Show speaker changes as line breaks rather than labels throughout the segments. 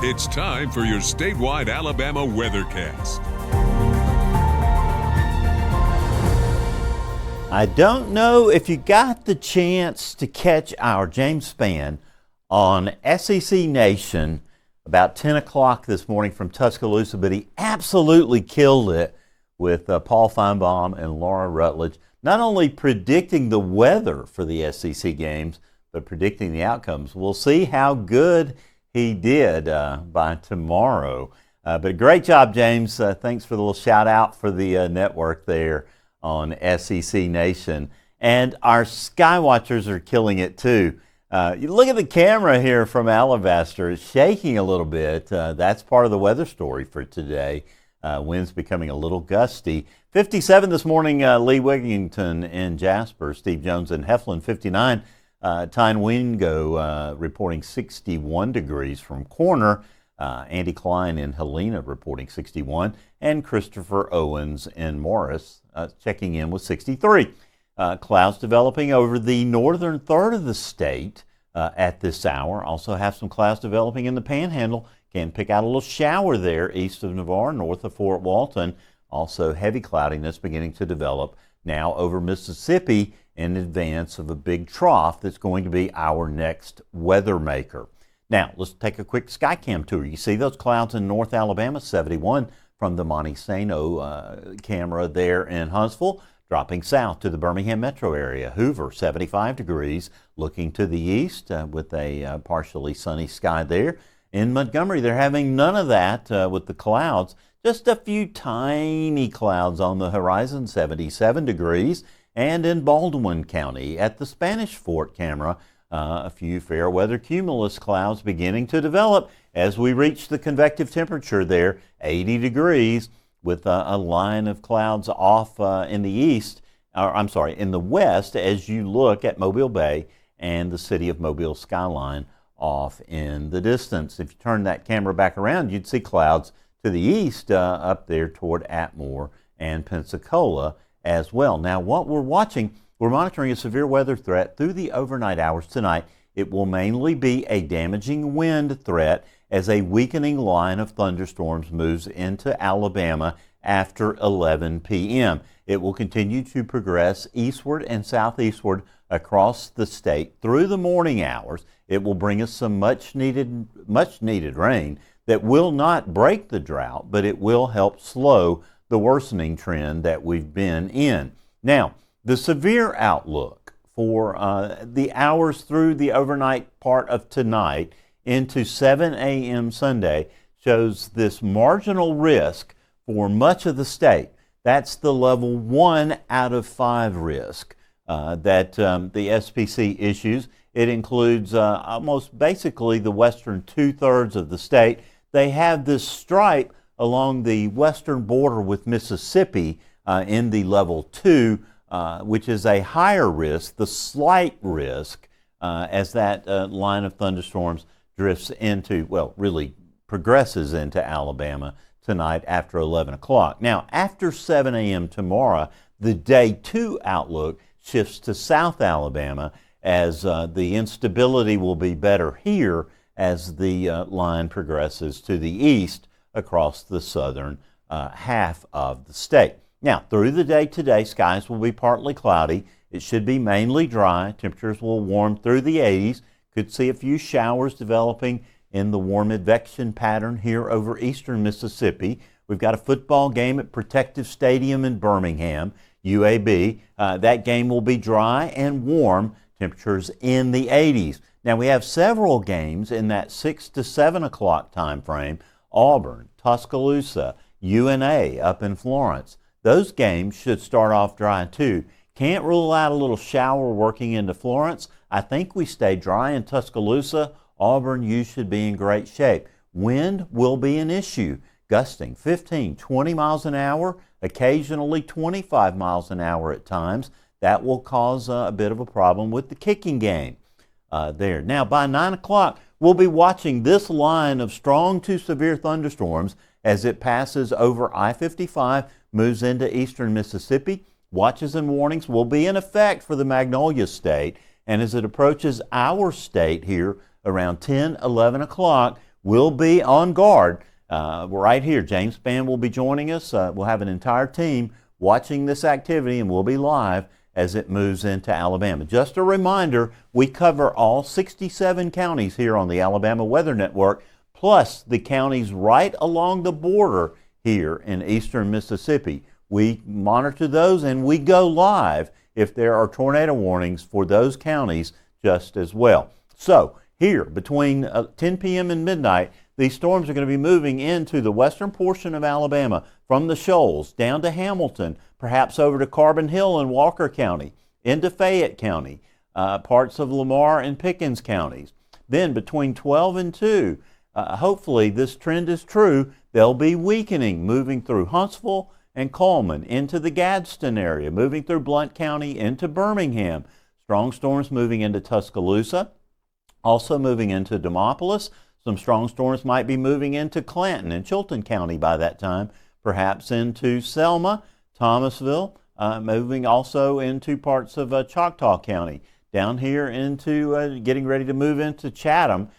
It's time for your statewide Alabama weathercast.
I don't know if you got the chance to catch our James Spann on SEC Nation about 10 o'clock this morning from Tuscaloosa, but he absolutely killed it with Paul Feinbaum and Laura Rutledge, not only predicting the weather for the SEC games, but predicting the outcomes. We'll see how good he did by tomorrow. But great job, James. Thanks for the little shout out for the network there on SEC Nation. And our sky watchers are killing it too. You look at the camera here from Alabaster. It's shaking a little bit. That's part of the weather story for today. Winds becoming a little gusty. 57 this morning, Lee Wigington in Jasper. Steve Jones in Heflin, 59. Tyne Wingo reporting 61 degrees from Corner. Andy Klein in Helena reporting 61. And Christopher Owens in Morris checking in with 63. Clouds developing over the northern third of the state at this hour. Also have some clouds developing in the Panhandle. Can pick out a little shower there east of Navarre, north of Fort Walton. Also heavy cloudiness beginning to develop now over Mississippi in advance of a big trough that's going to be our next weather maker. Now, let's take a quick Skycam tour. You see those clouds in North Alabama, 71 from the Monte Sano camera there in Huntsville, dropping south to the Birmingham metro area. Hoover, 75 degrees, looking to the east with a partially sunny sky there. In Montgomery, they're having none of that with the clouds. Just a few tiny clouds on the horizon, 77 degrees. And in Baldwin County, at the Spanish Fort camera, a few fair weather cumulus clouds beginning to develop as we reach the convective temperature there, 80 degrees, with a line of clouds off in the east, in the west, as you look at Mobile Bay and the city of Mobile skyline off in the distance. If you turn that camera back around, you'd see clouds to the east up there toward Atmore and Pensacola as well. Now, what we're monitoring a severe weather threat through the overnight hours tonight. It will mainly be a damaging wind threat as a weakening line of thunderstorms moves into Alabama after 11 p.m. It will continue to progress eastward and southeastward across the state through the morning hours. It will bring us some much needed rain that will not break the drought, but it will help slow the worsening trend that we've been in. Now, the severe outlook for the hours through the overnight part of tonight into 7 a.m. Sunday shows this marginal risk for much of the state. That's the level 1 out of 5 risk that the SPC issues. It includes almost basically the western 2/3 of the state. They have this stripe along the western border with Mississippi in the level 2, which is a higher risk, the slight risk, as that line of thunderstorms drifts into, really progresses into Alabama tonight after 11 o'clock. Now, after 7 a.m. tomorrow, the day 2 outlook shifts to South Alabama as the instability will be better here as the line progresses to the east across the southern half of the state. Now, through the day today, skies will be partly cloudy. It should be mainly dry. Temperatures will warm through the 80s. Could see a few showers developing in the warm advection pattern here over eastern Mississippi. We've got a football game at Protective Stadium in Birmingham, UAB. That game will be dry and warm. Temperatures in the 80s. Now, we have several games in that 6 to 7 o'clock time frame. Auburn, Tuscaloosa, UNA up in Florence. Those games should start off dry too. Can't rule out a little shower working into Florence. I think we stay dry in Tuscaloosa. Auburn, you should be in great shape. Wind will be an issue. Gusting 15, 20 miles an hour, occasionally 25 miles an hour at times. That will cause a bit of a problem with the kicking game there. Now, by 9 o'clock, we'll be watching this line of strong to severe thunderstorms as it passes over I-55, moves into eastern Mississippi. Watches and warnings will be in effect for the Magnolia State. And as it approaches our state here around 10, 11 o'clock, will be on guard. Right here, James Spann will be joining us. We'll have an entire team watching this activity, and we'll be live as it moves into Alabama. Just a reminder, we cover all 67 counties here on the Alabama Weather Network, plus the counties right along the border here in eastern Mississippi. We monitor those and we go live if there are tornado warnings for those counties just as well. So here, between 10 p.m. and midnight, these storms are going to be moving into the western portion of Alabama from the Shoals down to Hamilton, perhaps over to Carbon Hill and Walker County, into Fayette County, parts of Lamar and Pickens counties. Then between 12 and 2, hopefully this trend is true, they'll be weakening, moving through Huntsville and Coleman into the Gadsden area, moving through Blount County into Birmingham. Strong storms moving into Tuscaloosa, also moving into Demopolis. Some strong storms might be moving into Clanton and Chilton County by that time, perhaps into Selma, Thomasville, moving also into parts of Choctaw County, down here into getting ready to move into Chatham,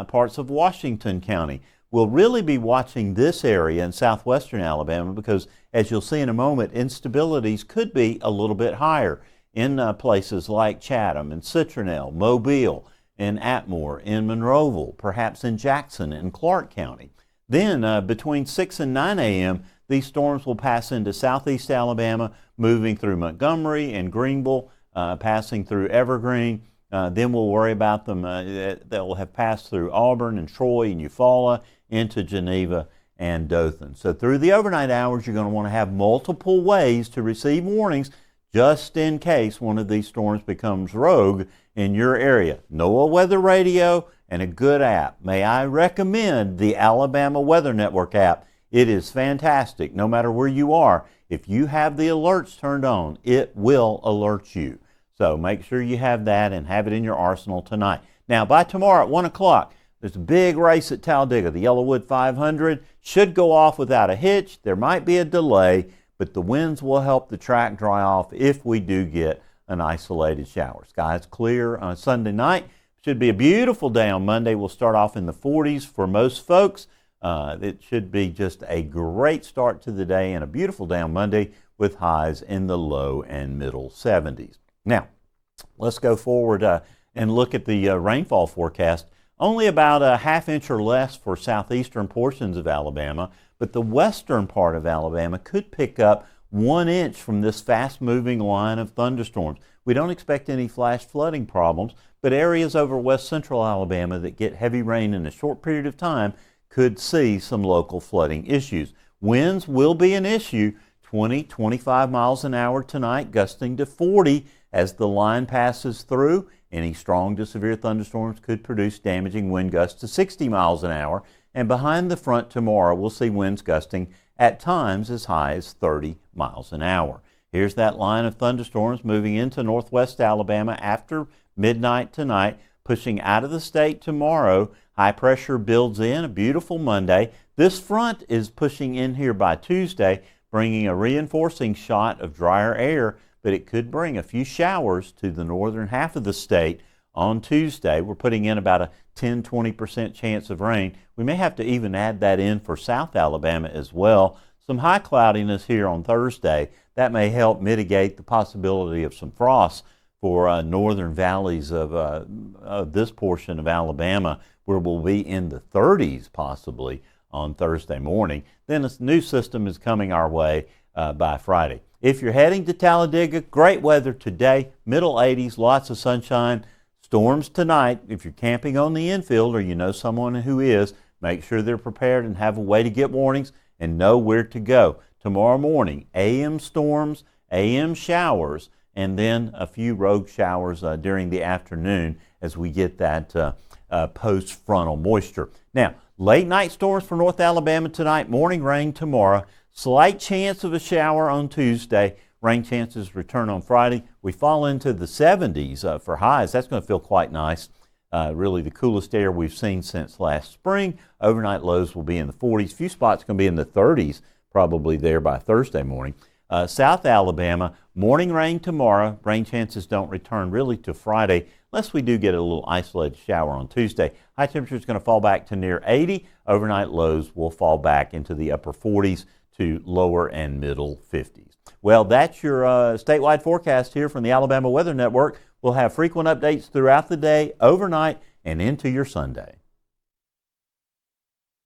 parts of Washington County. We'll really be watching this area in southwestern Alabama because, as you'll see in a moment, instabilities could be a little bit higher in places like Chatham and Citronelle, Mobile, in Atmore, in Monroeville, perhaps in Jackson and Clark County. Then between 6 and 9 a.m., these storms will pass into southeast Alabama, moving through Montgomery and Greenville, passing through Evergreen. Then we'll worry about them. They'll have passed through Auburn and Troy and Eufaula into Geneva and Dothan. So through the overnight hours, you're going to want to have multiple ways to receive warnings just in case one of these storms becomes rogue in your area. NOAA Weather Radio and a good app. May I recommend the Alabama Weather Network app? It is fantastic. No matter where you are, if you have the alerts turned on, it will alert you. So make sure you have that and have it in your arsenal tonight. Now, by tomorrow at 1 o'clock, there's a big race at Talladega. The Yellowwood 500 should go off without a hitch. There might be a delay, but the winds will help the track dry off if we do get an isolated shower. Skies clear on Sunday night. Should be a beautiful day on Monday. We'll start off in the 40s for most folks. It should be just a great start to the day and a beautiful day on Monday with highs in the low and middle 70s. Now, let's go forward and look at the rainfall forecast. Only about a half inch or less for southeastern portions of Alabama, but the western part of Alabama could pick up 1 inch from this fast-moving line of thunderstorms. We don't expect any flash flooding problems, but areas over west central Alabama that get heavy rain in a short period of time could see some local flooding issues. Winds will be an issue, 20-25 miles an hour tonight, gusting to 40 as the line passes through. Any strong to severe thunderstorms could produce damaging wind gusts to 60 miles an hour. And behind the front tomorrow, we'll see winds gusting at times as high as 30 miles an hour. Here's that line of thunderstorms moving into northwest Alabama after midnight tonight, pushing out of the state tomorrow. High pressure builds in, a beautiful Monday. This front is pushing in here by Tuesday, bringing a reinforcing shot of drier air, but it could bring a few showers to the northern half of the state on Tuesday. We're putting in about a 10-20% chance of rain. We may have to even add that in for South Alabama as well. Some high cloudiness here on Thursday. That may help mitigate the possibility of some frost for northern valleys of this portion of Alabama, where we'll be in the 30s possibly on Thursday morning. Then a new system is coming our way by Friday. If you're heading to Talladega, great weather today, middle 80s, lots of sunshine. Storms tonight. If you're camping on the infield or you know someone who is, make sure they're prepared and have a way to get warnings and know where to go. Tomorrow morning, AM storms, AM showers, and then a few rogue showers during the afternoon as we get that post-frontal moisture. Now, late night storms for North Alabama tonight, morning rain tomorrow, slight chance of a shower on Tuesday. Rain chances return on Friday. We fall into the 70s for highs. That's going to feel quite nice. Really the coolest air we've seen since last spring. Overnight lows will be in the 40s. Few spots going to be in the 30s probably there by Thursday morning. South Alabama, morning rain tomorrow. Rain chances don't return really to Friday. unless we do get a little isolated shower on Tuesday. High temperature is going to fall back to near 80. Overnight lows will fall back into the upper 40s to lower and middle 50s. Well, that's your statewide forecast here from the Alabama Weather Network. We'll have frequent updates throughout the day, overnight, and into your Sunday.